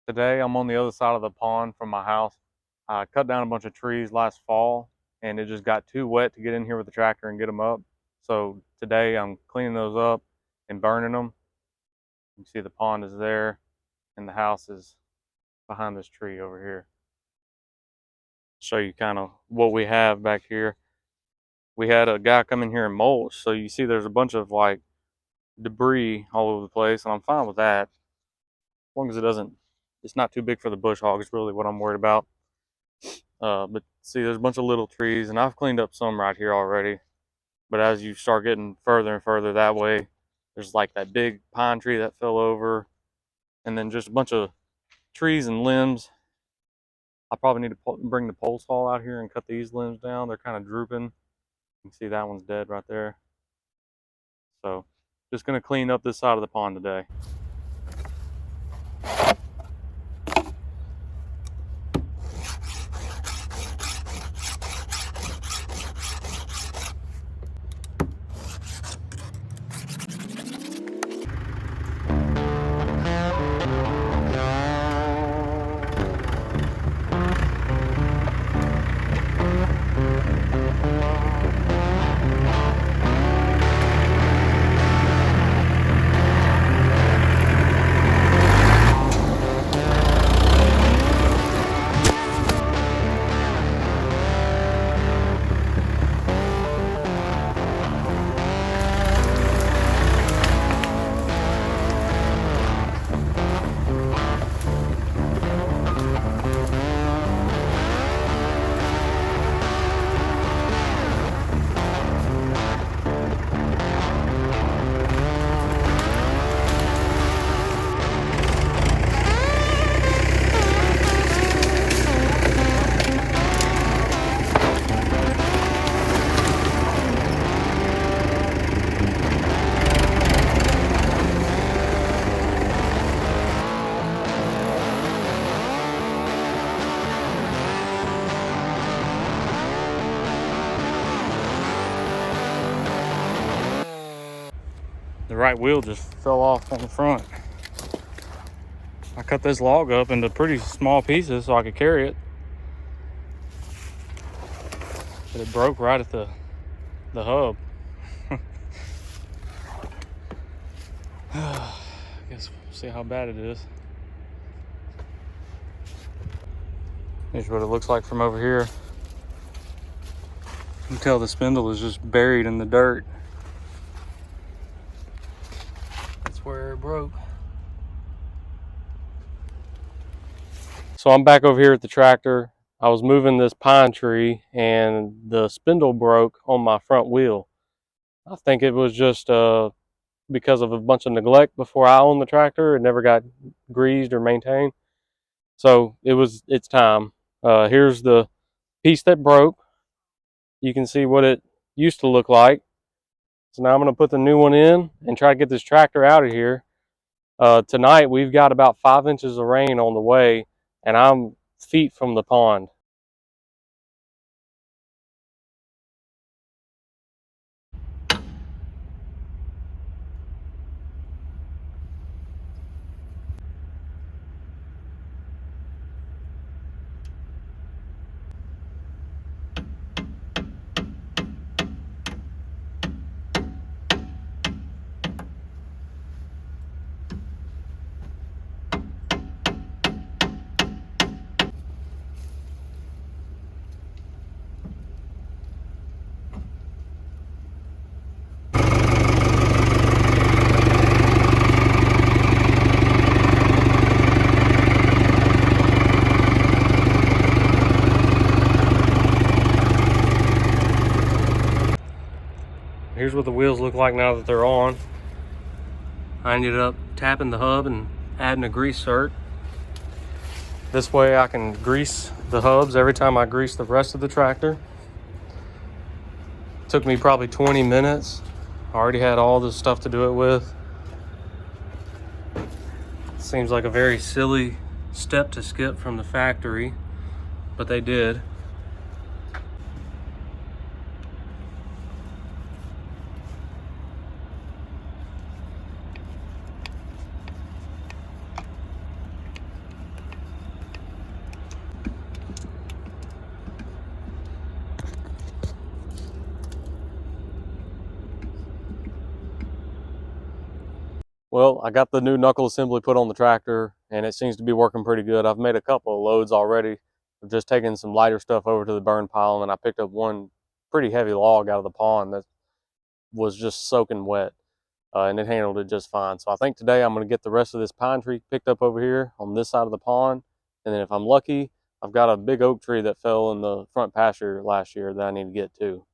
Today I'm on the other side of the pond from my house. I cut down a bunch of trees last fall and it just got too wet to get in here with the tractor and get them up. So today I'm cleaning those up and burning them. You see the pond is there and the house is behind this tree over here. Show you kind of what we have back here. We had a guy come in here and mulch, so you see there's a bunch of like debris all over the place, and I'm fine with that as long as it's not too big for the bush hog. Is really what I'm worried about. But see, there's a bunch of little trees, and I've cleaned up some right here already. But as you start getting further and further that way, there's like that big pine tree that fell over, and then just a bunch of trees and limbs. I probably need to bring the pole saw out here and cut these limbs down. They're kind of drooping. You can see that one's dead right there. So just going to clean up this side of the pond today. The right wheel just fell off on the front. I cut this log up into pretty small pieces so I could carry it. But it broke right at the hub. I guess we'll see how bad it is. Here's what it looks like from over here. You can tell the spindle is just buried in the dirt. That's where it broke. So I'm back over here at the tractor. I was moving this pine tree and the spindle broke on my front wheel. I think it was just because of a bunch of neglect before I owned the tractor. It never got greased or maintained. So it's time. Here's the piece that broke. You can see what it used to look like. So now I'm going to put the new one in and try to get this tractor out of here. Tonight we've got about 5 inches of rain on the way, and I'm feet from the pond. Here's what the wheels look like now that they're on. I ended up tapping the hub and adding a grease cert. This way I can grease the hubs every time I grease the rest of the tractor. It took me probably 20 minutes. I already had all the stuff to do it with. Seems like a very silly step to skip from the factory, but they did. Well, I got the new knuckle assembly put on the tractor and it seems to be working pretty good. I've made a couple of loads already. I've just taken some lighter stuff over to the burn pile and I picked up one pretty heavy log out of the pond that was just soaking wet. And it handled it just fine. So I think today I'm going to get the rest of this pine tree picked up over here on this side of the pond. And then if I'm lucky, I've got a big oak tree that fell in the front pasture last year that I need to get too.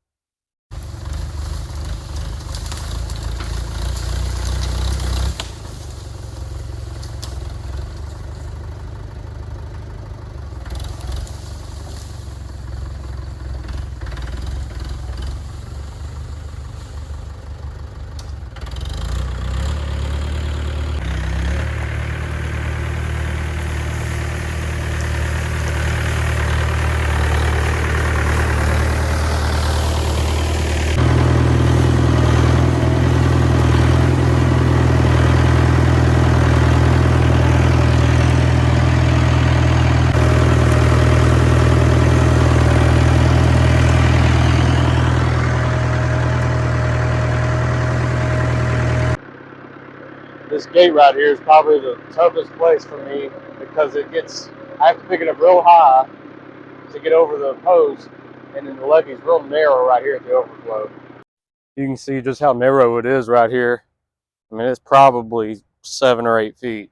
This gate right here is probably the toughest place for me because I have to pick it up real high to get over the post, and then the levee's real narrow right here at the overflow. You can see just how narrow it is right here. I mean, it's probably 7 or 8 feet.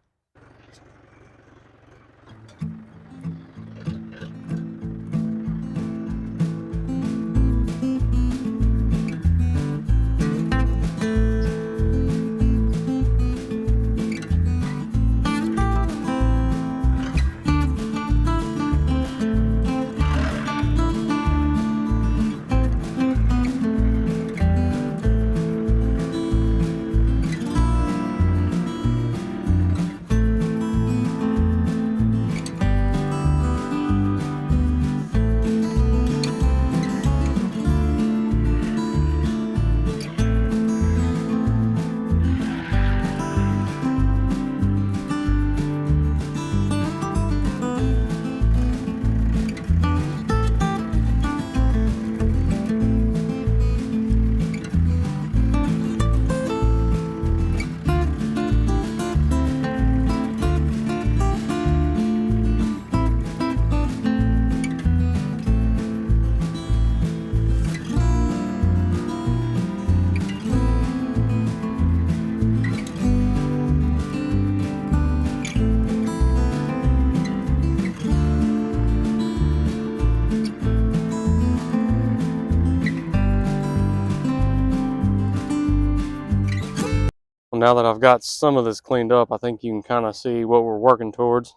Well, now that I've got some of this cleaned up, I think you can kind of see what we're working towards.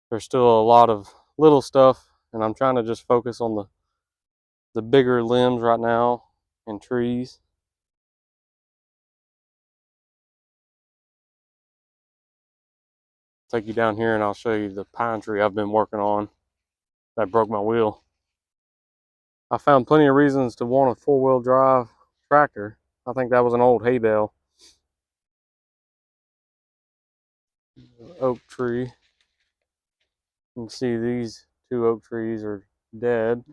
There's still a lot of little stuff, and I'm trying to just focus on the bigger limbs right now and trees. Take you down here and I'll show you the pine tree I've been working on that broke my wheel. I found plenty of reasons to want a 4-wheel drive tractor. I think that was an old hay bale. Oak tree. You can see these 2 oak trees are dead.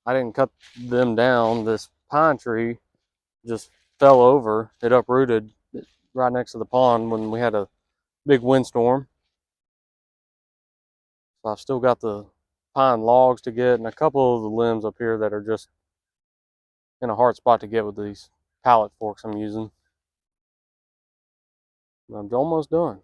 I didn't cut them down. This pine tree just fell over. It uprooted right next to the pond when we had a big windstorm. So I've still got the pine logs to get and a couple of the limbs up here that are just in a hard spot to get with these pallet forks I'm using. I'm almost done.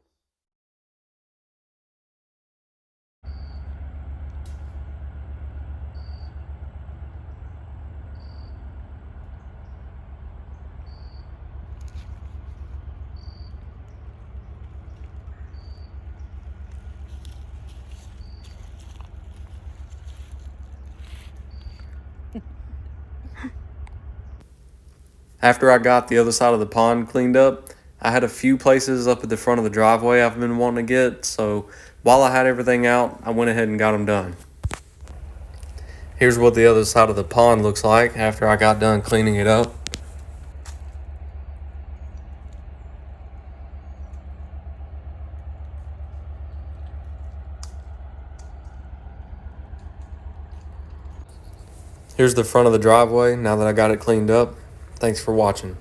After I got the other side of the pond cleaned up, I had a few places up at the front of the driveway I've been wanting to get, so while I had everything out, I went ahead and got them done. Here's what the other side of the pond looks like after I got done cleaning it up. Here's the front of the driveway now that I got it cleaned up. Thanks for watching.